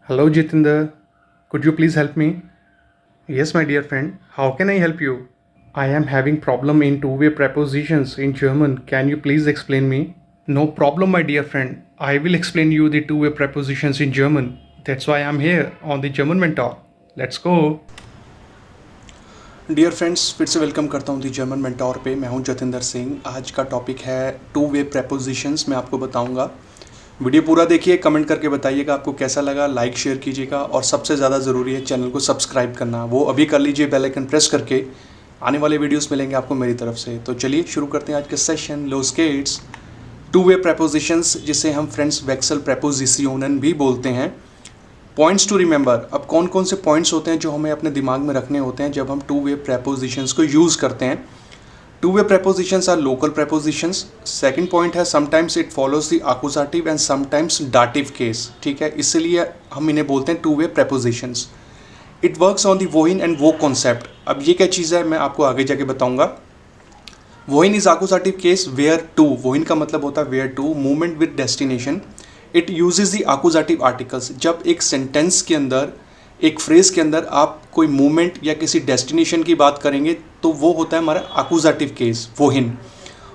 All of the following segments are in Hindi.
Hello Jitinder, could you please help me? Yes, my dear friend, how can I help you? I am having problem in two-way prepositions in German. Can you please explain me? No problem, my dear friend. I will explain you the two-way prepositions in German. That's why I'm here on the German Mentor. Let's go. Dear friends, फिर से वेलकम करता हूँ दी जर्मन मेंटोर पे। मैं हूँ जतिंदर सिंह। आज का टॉपिक है टू वे प्रेपोजिशंस। मैं आपको बताऊँगा। वीडियो पूरा देखिए, कमेंट करके बताइएगा आपको कैसा लगा, लाइक शेयर कीजिएगा और सबसे ज़्यादा ज़रूरी है चैनल को सब्सक्राइब करना, वो अभी कर लीजिए। बेल आइकन प्रेस करके आने वाले वीडियोस मिलेंगे आपको मेरी तरफ से। तो चलिए शुरू करते हैं आज का सेशन। लोस गेट्स टू वे प्रेपोजिशंस, जिसे हम फ्रेंड्स वेक्सल प्रेपोजिशनन भी बोलते हैं। Points to remember. अब कौन कौन से पॉइंट्स होते हैं जो हमें अपने दिमाग में रखने होते हैं जब हम टू वे प्रेपोजिशंस को यूज़ करते हैं। Two way prepositions are local prepositions. Second point है समटाइम्स इट फॉलोज द आकुजाटिव एंड समटाइम्स डाटिव केस। ठीक है, इसलिए हम इन्हें बोलते हैं two way prepositions. It works on the वोहिन एंड वो कॉन्सेप्ट। अब ये क्या चीज़ है मैं आपको आगे जाके बताऊंगा। वोहिन इज आकुजाटिव केस वेयर टू। वोहिन का मतलब होता है where to, movement with destination. It uses the आकुजाटिव आर्टिकल्स। जब एक सेंटेंस के अंदर, एक फ्रेज के अंदर आप कोई मूवमेंट या किसी डेस्टिनेशन की बात करेंगे तो वो होता है हमारा आकुजाटिव केस, वोहिन।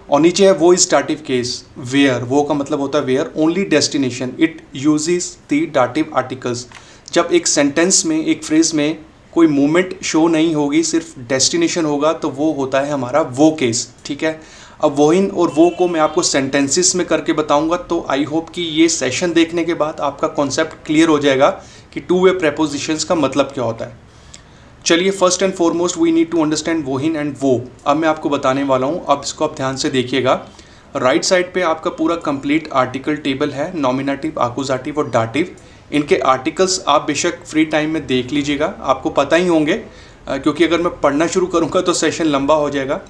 और नीचे है वो इज डाटिव केस, वेयर। वो का मतलब होता है where only destination. It uses the dative articles. जब एक सेंटेंस में, एक फ्रेज में कोई मूवमेंट शो नहीं होगी, सिर्फ डेस्टिनेशन होगा, तो वो होता है हमारा वो केस। ठीक है, अब वोहिन और वो को मैं आपको सेंटेंसेस में करके बताऊंगा। तो आई होप कि ये सेशन देखने के बाद आपका कॉन्सेप्ट क्लियर हो जाएगा कि टू वे प्रेपोजिशंस का मतलब क्या होता है। चलिए, first and foremost we need to understand वोहिन एंड वो। अब मैं आपको बताने वाला हूँ, अब इसको आप ध्यान से देखिएगा। राइट साइड पे आपका पूरा कंप्लीट आर्टिकल टेबल है, नॉमिनेटिव, आकुजाटिव और डाटिव। इनके आर्टिकल्स आप बेशक फ्री टाइम में देख लीजिएगा, आपको पता ही होंगे, क्योंकि अगर मैं पढ़ना शुरू करूँगा तो सेशन लंबा हो जाएगा।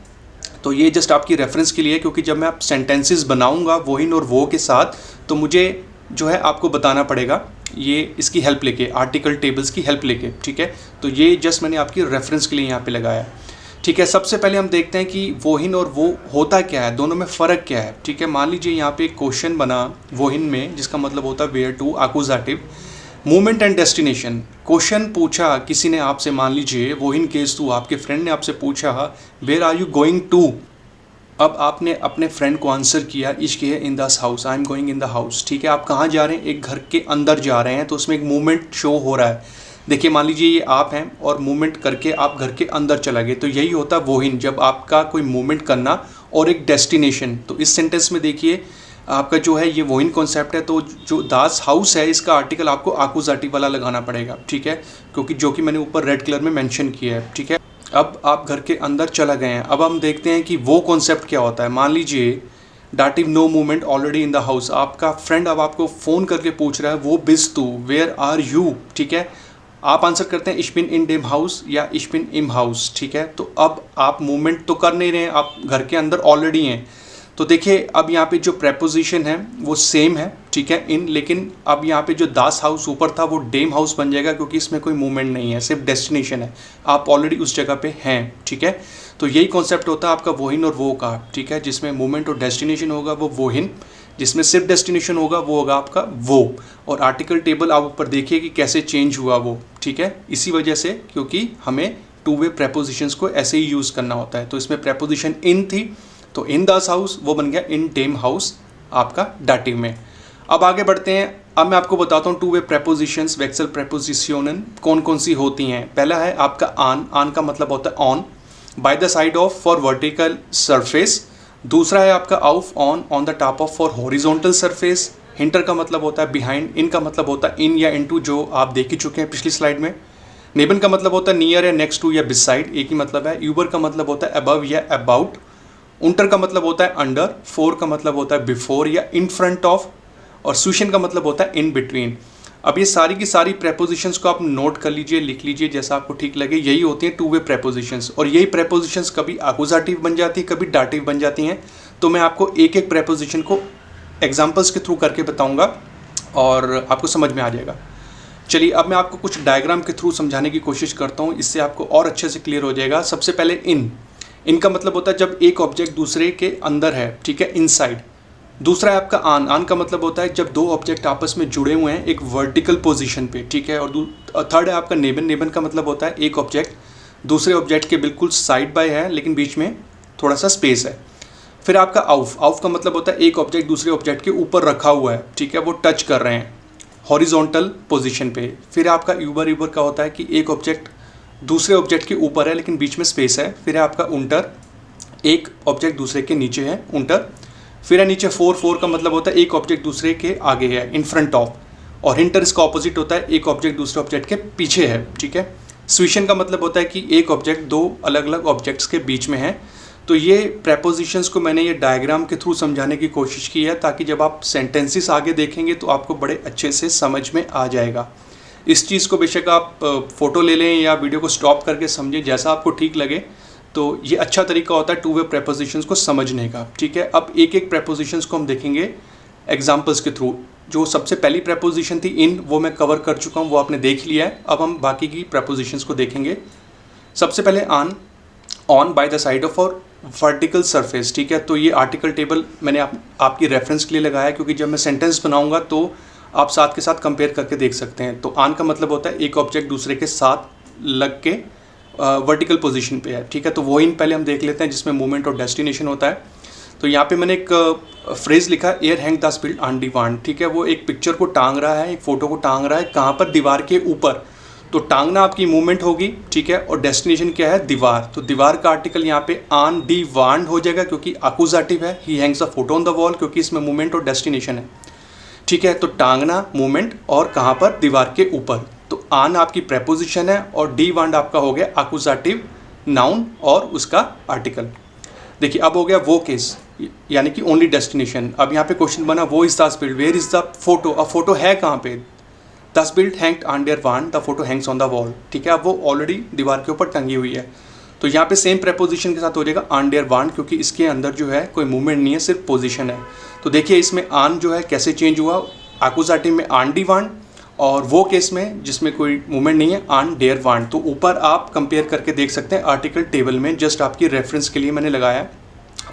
तो ये जस्ट आपकी रेफरेंस के लिए, क्योंकि जब मैं आप सेंटेंसेस बनाऊंगा वोहिन और वो के साथ, तो मुझे जो है आपको बताना पड़ेगा ये इसकी हेल्प लेके, आर्टिकल टेबल्स की हेल्प लेके। ठीक है, तो ये जस्ट मैंने आपकी रेफरेंस के लिए यहाँ पे लगाया। ठीक है, सबसे पहले हम देखते हैं कि वोहिन और वो होता क्या है, दोनों में फ़र्क क्या है। ठीक है, मान लीजिए यहाँ पे एक क्वेश्चन बना वोहिन में, जिसका मतलब होता है वेयर टू, आकुजाटिव, मूवमेंट एंड डेस्टिनेशन। क्वेश्चन पूछा किसी ने आपसे, मान लीजिए वोहिन केस टू, आपके फ्रेंड ने आपसे पूछा where are you going to. अब आपने अपने फ्रेंड को आंसर किया, इश्क है इन दस house, I am going in the house. ठीक है, आप कहाँ जा रहे हैं, एक घर के अंदर जा रहे हैं, तो उसमें एक मूवमेंट शो हो रहा है। देखिए, मान लीजिए ये आप हैं और मूवमेंट करके आप घर के अंदर चला गए, तो यही होता है वोहिन, जब आपका कोई मूवमेंट करना और एक डेस्टिनेशन। तो इस सेंटेंस में देखिए आपका जो है ये वोहिन कॉन्सेप्ट है। तो जो दास हाउस है, इसका आर्टिकल आपको आकुजाटिव वाला लगाना पड़ेगा। ठीक है, क्योंकि जो कि मैंने ऊपर रेड कलर में मेंशन किया है। ठीक है, अब आप घर के अंदर चला गए हैं। अब हम देखते हैं कि वो कॉन्सेप्ट क्या होता है। मान लीजिए dative, no movement, already in the house. आपका फ्रेंड अब आपको फ़ोन करके पूछ रहा है वो बिज टू, वेयर आर यू। ठीक है, आप आंसर करते हैं इश बिन इन डेम हाउस या इश बिन इम हाउस। ठीक है, तो अब आप मूवमेंट तो कर नहीं रहे हैं, आप घर के अंदर ऑलरेडी हैं। तो देखिए, अब यहाँ पे जो प्रेपोजिशन है वो सेम है। ठीक है, इन, लेकिन अब यहाँ पे जो दास हाउस ऊपर था वो डेम हाउस बन जाएगा, क्योंकि इसमें कोई मूवमेंट नहीं है, सिर्फ डेस्टिनेशन है, आप ऑलरेडी उस जगह पे हैं। ठीक है, तो यही कॉन्सेप्ट होता है आपका वोहिन और वो का। ठीक है, जिसमें मूवमेंट और डेस्टिनेशन होगा वो वोहिन, जिसमें सिर्फ डेस्टिनेशन होगा वो होगा आपका वो। और आर्टिकल टेबल आप ऊपर देखिए कि कैसे चेंज हुआ वो। ठीक है, इसी वजह से, क्योंकि हमें टू वे प्रेपोजिशंस को ऐसे ही यूज़ करना होता है। तो इसमें प्रेपोजिशन इन थी, तो इन दास हाउस वो बन गया इन डेम हाउस आपका डाटिव में। अब आगे बढ़ते हैं। अब मैं आपको बताता हूँ टू वे प्रेपोजिशंस, वेक्सल प्रेपोजिशनन कौन कौन सी होती हैं। पहला है आपका आन। आन का मतलब होता है on, by the side of for vertical surface. दूसरा है आपका आउफ, on the top of for horizontal surface. हिंटर का मतलब होता है बिहाइंड। इन का मतलब होता है इन या इनटू, जो आप देख ही चुके हैं पिछली स्लाइड में। नेबन का मतलब होता है नियर या नेक्स्ट टू या बिसाइड, एक ही मतलब है। यूबर का मतलब होता है अबव या अबाउट। उंटर का मतलब होता है अंडर। फोर का मतलब होता है बिफोर या इन फ्रंट ऑफ। और सुशन का मतलब होता है इन बिटवीन। अब ये सारी की सारी प्रेपोजिशंस को आप नोट कर लीजिए, लिख लीजिए, जैसा आपको ठीक लगे। यही होती हैं टू वे प्रेपोजिशंस। और यही प्रेपोजिशंस कभी आकुजाटिव बन जाती है, कभी डाटिव बन जाती हैं। तो मैं आपको एक एक प्रेपोजिशन को एग्जाम्पल्स के थ्रू करके बताऊंगा और आपको समझ में आ जाएगा। चलिए, अब मैं आपको कुछ डायग्राम के थ्रू समझाने की कोशिश करता हूँ, इससे आपको और अच्छे से क्लियर हो जाएगा। सबसे पहले इन। इनका मतलब होता है जब एक ऑब्जेक्ट दूसरे के अंदर है। ठीक है, इनसाइड। दूसरा है आपका आन। आन का मतलब होता है जब दो ऑब्जेक्ट आपस में जुड़े हुए हैं एक वर्टिकल पोजीशन पे, ठीक है। और थर्ड है आपका नेबन। नेबन का मतलब होता है एक ऑब्जेक्ट दूसरे ऑब्जेक्ट के बिल्कुल साइड बाय है लेकिन बीच में थोड़ा सा स्पेस है। फिर आपका आउफ। आउफ का मतलब होता है एक ऑब्जेक्ट दूसरे ऑब्जेक्ट के ऊपर रखा हुआ है, ठीक है, वो टच कर रहे हैं हॉरिजॉन्टल पोजीशन पे। फिर आपका यूबर। यूबर का होता है कि एक ऑब्जेक्ट दूसरे ऑब्जेक्ट के ऊपर है लेकिन बीच में स्पेस है। फिर है आपका उंटर, एक ऑब्जेक्ट दूसरे के नीचे है, उंटर। फिर है नीचे फोर। फोर का मतलब होता है एक ऑब्जेक्ट दूसरे के आगे है, इन फ्रंट ऑफ। और हिंटर इसका ऑपोजिट होता है एक ऑब्जेक्ट दूसरे ऑब्जेक्ट के पीछे है, ठीक है। स्विशन का मतलब होता है कि एक ऑब्जेक्ट दो अलग अलग ऑब्जेक्ट्स के बीच में है। तो ये प्रेपोजिशंस को मैंने ये डायग्राम के थ्रू समझाने की कोशिश की है ताकि जब आप सेंटेंसेस आगे देखेंगे तो आपको बड़े अच्छे से समझ में आ जाएगा। इस चीज़ को बेशक आप फ़ोटो ले लें या वीडियो को स्टॉप करके समझें, जैसा आपको ठीक लगे। तो ये अच्छा तरीका होता है टू वे प्रेपोजिशंस को समझने का, ठीक है। अब एक एक प्रेपोजिशंस को हम देखेंगे एग्जाम्पल्स के थ्रू। जो सबसे पहली प्रेपोजिशन थी इन, वो मैं कवर कर चुका हूँ, वो आपने देख लिया है। अब हम बाकी की प्रेपोजिशंस को देखेंगे। सबसे पहले on. On by the side of और वर्टिकल सरफेस, ठीक है। तो ये आर्टिकल टेबल मैंने आपकी रेफरेंस के लिए लगाया क्योंकि जब मैं सेंटेंस बनाऊंगा तो आप साथ के साथ कंपेयर करके देख सकते हैं। तो ऑन का मतलब होता है एक ऑब्जेक्ट दूसरे के साथ लग के वर्टिकल पोजीशन पे है, ठीक है। तो वो इन पहले हम देख लेते हैं जिसमें मूवमेंट और डेस्टिनेशन होता है। तो यहाँ पे मैंने एक फ्रेज लिखा, air hang the spilled on दीवार, ठीक है। वो एक पिक्चर को टांग रहा है, एक फोटो को टांग रहा है, कहाँ पर? दीवार के ऊपर। तो टांगना आपकी मूवमेंट होगी, ठीक है। और डेस्टिनेशन क्या है? दीवार। तो दीवार का आर्टिकल यहाँ पे ऑन दी वार्ड हो जाएगा क्योंकि अकुजाटिव है। ही Hanks a photo on the wall क्योंकि इसमें मूवमेंट और डेस्टिनेशन है, ठीक है। तो टांगना मूवमेंट और कहाँ पर? दीवार के ऊपर। तो ऑन आपकी प्रेपोजिशन है और डी वांड आपका हो गया अकुजाटिव नाउन और उसका आर्टिकल। देखिए अब हो गया वो केस, यानी कि ओनली डेस्टिनेशन। अब यहाँ पे क्वेश्चन बना वो इज द स्पिल्ड, वेयर इज द फोटो। अब फोटो है कहाँ पे? द स्पिल्ड हैंग्ड ऑन देयर वांड, the photo hangs on the wall, ठीक है। अब वो ऑलरेडी दीवार के ऊपर टंगी हुई है। तो यहाँ पे सेम प्रेपोजिशन के साथ हो जाएगा ऑन देयर वांड क्योंकि इसके अंदर जो है कोई मूवमेंट नहीं है, सिर्फ पोजिशन है। तो देखिए इसमें ऑन जो है कैसे चेंज हुआ, अकुजाटिव में ऑन दी वांड और वो केस में जिसमें कोई मूवमेंट नहीं है ऑन देयर वांड। तो ऊपर आप कंपेयर करके देख सकते हैं आर्टिकल टेबल में, जस्ट आपकी रेफरेंस के लिए मैंने लगाया।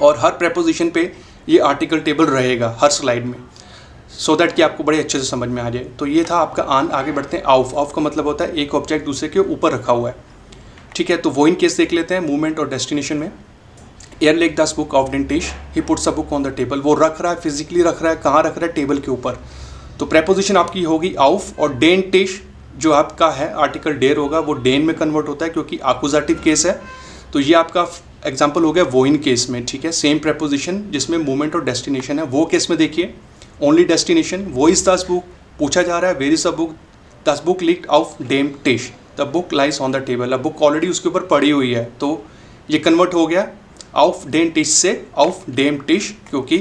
और हर प्रेपोजिशन पे ये आर्टिकल टेबल रहेगा हर स्लाइड में, सो दैट कि आपको बड़े अच्छे से समझ में आ जाए। तो ये था आपका ऑन। आगे बढ़ते हैं आउफ। आउफ का मतलब होता है एक ऑब्जेक्ट दूसरे के ऊपर रखा हुआ है, ठीक है। तो वो इन केस देख लेते हैं मूवमेंट और डेस्टिनेशन में। एयर लेक दस बुक ऑफ डेंटिश, he puts a book on the table. वो रख रहा है, फिजिकली रख रहा है, कहाँ रख रहा है? टेबल के ऊपर। तो प्रेपोजिशन आपकी होगी आउफ। और डेंटिश जो आपका है आर्टिकल डेयर होगा, वो डेन में कन्वर्ट होता है क्योंकि अकुजाटिव केस है। तो ये आपका एग्जाम्पल हो गया वो इन केस में, ठीक है। सेम प्रेपोजिशन जिसमें मूवमेंट और डेस्टिनेशन है। वो केस में देखिए ओनली डेस्टिनेशन, वो इज दस बुक, पूछा जा रहा है वेयर इज द बुक, दस बुक लीक्ड ऑफ डेम टिश, the book lies on the table. अब बुक ऑलरेडी उसके ऊपर पड़ी हुई है तो ये कन्वर्ट हो गया ऑफ डेम टिश से ऑफ डेम टिश क्योंकि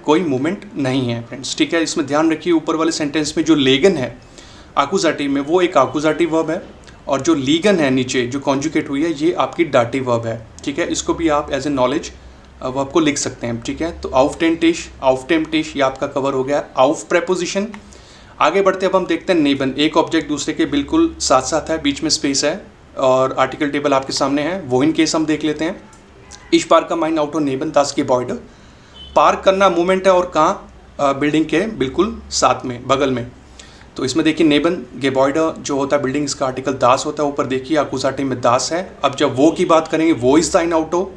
कोई मूवमेंट नहीं है फ्रेंड्स, ठीक है। इसमें ध्यान रखिए ऊपर वाले सेंटेंस में जो लेगन है आकुजाटिव में, वो एक आकुजाटिव वर्ब है और जो लीगन है नीचे जो कॉन्जुगेट हुई है ये आपकी डाटिव वर्ब है, ठीक है। इसको भी आप एज ए नॉलेज वर्ब को लिख सकते हैं, ठीक है। तो आउफ टेंटिश, आउफ टेम्टिश, ये आपका कवर हो गया आउफ प्रेपोजिशन। आगे बढ़ते अब हम देखते हैं नेबन। एक ऑब्जेक्ट दूसरे के बिल्कुल साथ साथ है, बीच में स्पेस है और आर्टिकल टेबल आपके सामने है। वो इन केस हम देख लेते हैं। इश पार्क का माइन आउट ऑफ नेबन दास के बॉर्डर। पार्क करना मूवमेंट है और कहाँ? बिल्डिंग के बिल्कुल साथ में, बगल में। तो इसमें देखिए नेबन गेबॉइडर जो होता है बिल्डिंग, इसका आर्टिकल दास होता है। ऊपर देखिए अकुजाटिव में दास है। अब जब वो की बात करेंगे, वो इज दाइन आउटो,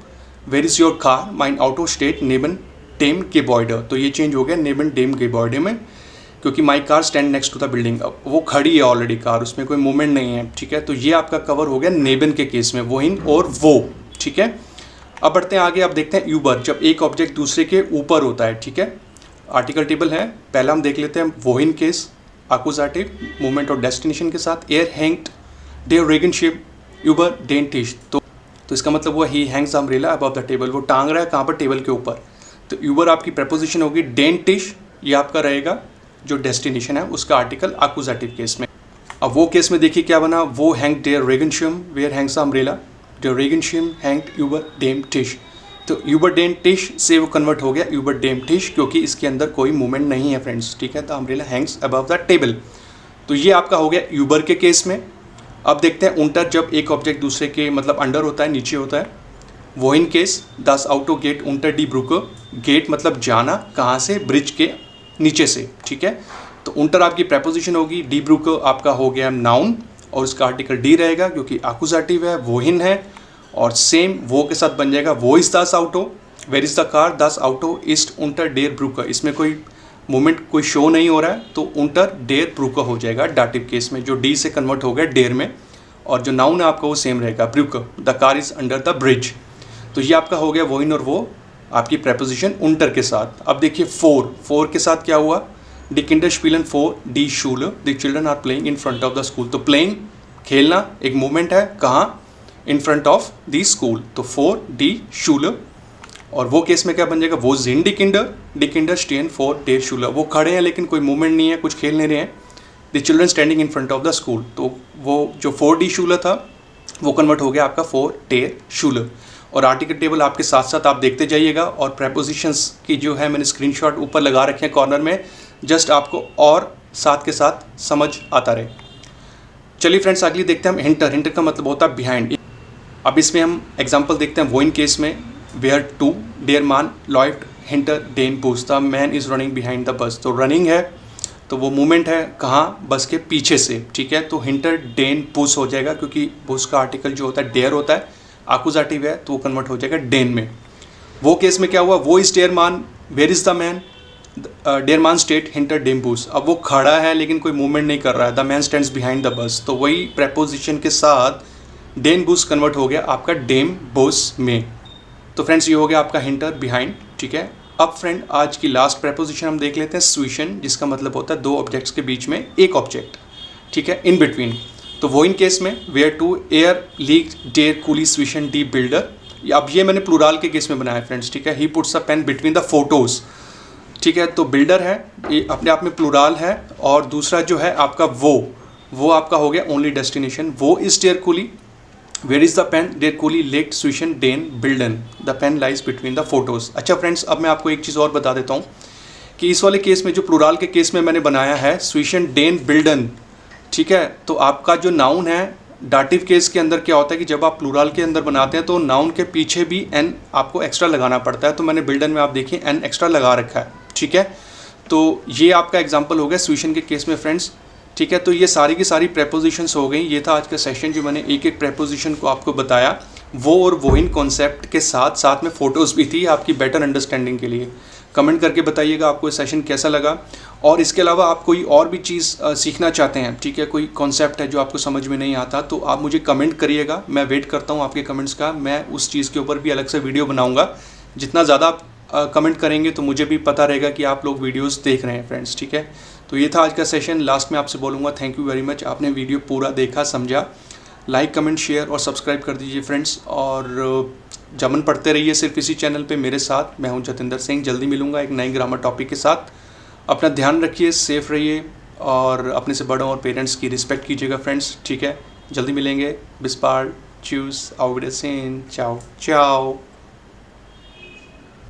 वेर इज योर कार, माइन आउटो स्टेट नेबन टेम गेबॉइडर। तो ये चेंज हो गया नेबन टेम गेबॉइडर में क्योंकि my car stand next to the building. अब वो खड़ी है ऑलरेडी कार, उसमें कोई मूवमेंट नहीं है, ठीक है। तो ये आपका कवर हो गया नेबन के केस में, वो इन और वो, ठीक है। अब बढ़ते हैं आगे। अब देखते हैं यूबर, जब एक ऑब्जेक्ट दूसरे के ऊपर होता है, ठीक है। आर्टिकल टेबल है, पहला हम देख लेते हैं वो इन केस अकुजाटिव मूवमेंट और डेस्टिनेशन के साथ। एयर हैंग्ड देयर रेगन शिप यूबर डेंटिश। तो इसका मतलब हुआ he hangs umbrella above the table, वो टांग रहा है कहाँ पर? टेबल के ऊपर। तो यूबर आपकी प्रेपोजिशन होगी डेंटिश, ये आपका रहेगा जो डेस्टिनेशन है उसका आर्टिकल अकुजाटिव केस में। अब वो केस में देखिए क्या बना, वो हैंग देयर रेगनशियम वेयर हैंग्स अम्ब्रेला, देयर रेगनशियम हैंग्ड यूबर डेम टिश। तो यूबर डेम टिश से वो कन्वर्ट हो गया यूबर डेम टिश क्योंकि इसके अंदर कोई मूवमेंट नहीं है फ्रेंड्स, ठीक है। The umbrella Hanks above the table. तो ये आपका हो गया यूबर के केस में। अब देखते हैं उंटर, जब एक ऑब्जेक्ट दूसरे के मतलब अंडर होता है, नीचे होता है। वोहिन case, das Auto geht unter die Brücke, गेट मतलब जाना, कहाँ से, ब्रिज के नीचे से, ठीक है। तो unter आपकी preposition होगी, die Brücke आपका हो गया नाउन और उसका आर्टिकल डी रहेगा क्योंकि एक्यूजेटिव है, वोहिन है, और सेम वो के साथ बन जाएगा वो is das Auto, where is the car, das Auto ist unter der Brücke। इसमें कोई मोमेंट कोई शो नहीं हो रहा है तो unter der Brücke हो जाएगा डाटिव केस में, जो डी से कन्वर्ट हो गया डेर में, और जो नाउन है आपका वो सेम रहेगा, Brücke, the car is under the bridge. तो ये आपका हो गया वोहिन और वो आपकी preposition unter के साथ। अब देखिए फोर के साथ क्या हुआ, Die Kinder spielen vor die Schule, the children are playing in front of the school। तो playing खेलना एक मूवमेंट है, कहाँ, in front of the school, तो फॉर डी शूल। और वो केस में क्या बन जाएगा, वो जिन डी किंडर स्टेन फॉर देयर शूल, वो खड़े हैं लेकिन कोई मूवमेंट नहीं है, कुछ खेल नहीं रहे हैं, the children standing in front of the school. तो वो जो फॉर डी शूल था वो कन्वर्ट हो गया आपका फॉर देयर शूल। और आर्टिकल टेबल आपके साथ साथ आप देखते जाइएगा, और प्रेपोजिशंस की जो है मैंने स्क्रीनशॉट ऊपर लगा रखे हैं कॉर्नर में, जस्ट आपको और साथ के साथ समझ आता रहे। चलिए फ्रेंड्स अगली देखते हैं हम हिंटर का मतलब होता है बिहाइंड। अब इसमें हम एग्जांपल देखते हैं, वो इन केस में वेयर टू डेयर मान लॉफ्ट हिंटर डेन बूस, the man is running behind the bus. तो रनिंग है तो वो मूवमेंट है कहाँ, बस के पीछे से, ठीक है। तो हिंटर डेन बूस हो जाएगा क्योंकि बूस का आर्टिकल जो होता है डेयर होता है, एक्यूजेटिव है तो वो कन्वर्ट हो जाएगा डेन में। वो केस में क्या हुआ, वो इज डेयर मान, वेयर इज़ द मैन, डेयर मान स्टेट हिंटर डेम बूस। अब वो खड़ा है लेकिन कोई मूवमेंट नहीं कर रहा है, the man stands behind the bus. तो वही प्रेपोजिशन के साथ डेन बूस कन्वर्ट हो गया आपका डेम बूस में। तो फ्रेंड्स ये हो गया आपका हिंटर बिहाइंड, ठीक है। अब फ्रेंड आज की लास्ट प्रेपोजिशन हम देख लेते हैं, स्विशन, जिसका मतलब होता है दो ऑब्जेक्ट्स के बीच में एक ऑब्जेक्ट, ठीक है, इन बिटवीन। तो वो इन केस में वेयर टू एयर लीक डेयर कूली स्विशन डी बिल्डर। अब ये मैंने प्लूराल के केस में बनाया फ्रेंड्स, ठीक है। He puts a pen between the photos, ठीक है। तो बिल्डर है, ये अपने आप में प्लूराल है, और दूसरा जो है आपका वो आपका हो गया ओनली डेस्टिनेशन। वो इज डेयर कूली, वेयर इज द पेन, डेयर कूली लेक्ट स्विशन डेन बिल्डन, the pen lies between the photos. अच्छा फ्रेंड्स अब मैं आपको एक चीज़ और बता देता हूँ कि इस वाले केस में जो प्लूराल के केस में मैंने बनाया है स्विशन डेन बिल्डन, ठीक है। तो आपका जो नाउन है डाटिव केस के अंदर क्या होता है कि जब आप प्लूराल के अंदर बनाते हैं तो नाउन के पीछे भी एन आपको एक्स्ट्रा लगाना पड़ता है। तो मैंने बिल्डन में आप देखिए एन एक्स्ट्रा लगा रखा है, ठीक है। तो ये आपका एग्जांपल हो गया स्विशन के केस में फ्रेंड्स, ठीक है। तो ये सारी की सारी प्रेपोजिशंस हो गई। ये था आज का सेशन जो मैंने एक एक प्रेपोजिशन को आपको बताया, वो और वोहिन कॉन्सेप्ट के साथ साथ में फ़ोटोज़ भी थी आपकी बेटर अंडरस्टैंडिंग के लिए। कमेंट करके बताइएगा आपको ये सेशन कैसा लगा, और इसके अलावा आप कोई और भी चीज़ सीखना चाहते हैं, ठीक है, कोई कॉन्सेप्ट है जो आपको समझ में नहीं आता, तो आप मुझे कमेंट करिएगा। मैं वेट करता हूँ आपके कमेंट्स का, मैं उस चीज़ के ऊपर भी अलग से वीडियो बनाऊँगा। जितना ज़्यादा आप कमेंट करेंगे तो मुझे भी पता रहेगा कि आप लोग वीडियोस देख रहे हैं फ्रेंड्स, ठीक है। तो ये था आज का सेशन। लास्ट में आपसे बोलूँगा थैंक यू वेरी मच, आपने वीडियो पूरा देखा समझा। लाइक कमेंट शेयर और सब्सक्राइब कर दीजिए फ्रेंड्स, और जमन पढ़ते रहिए सिर्फ इसी चैनल पे मेरे साथ। मैं हूं जतिंदर सिंह, जल्दी मिलूंगा एक नई ग्रामर टॉपिक के साथ। अपना ध्यान रखिए, सेफ रहिए, और अपने से बड़ों और पेरेंट्स की रिस्पेक्ट कीजिएगा फ्रेंड्स, ठीक है। जल्दी मिलेंगे, बिस्पार, चूस, आउविडेसेन, चाओ चाओ।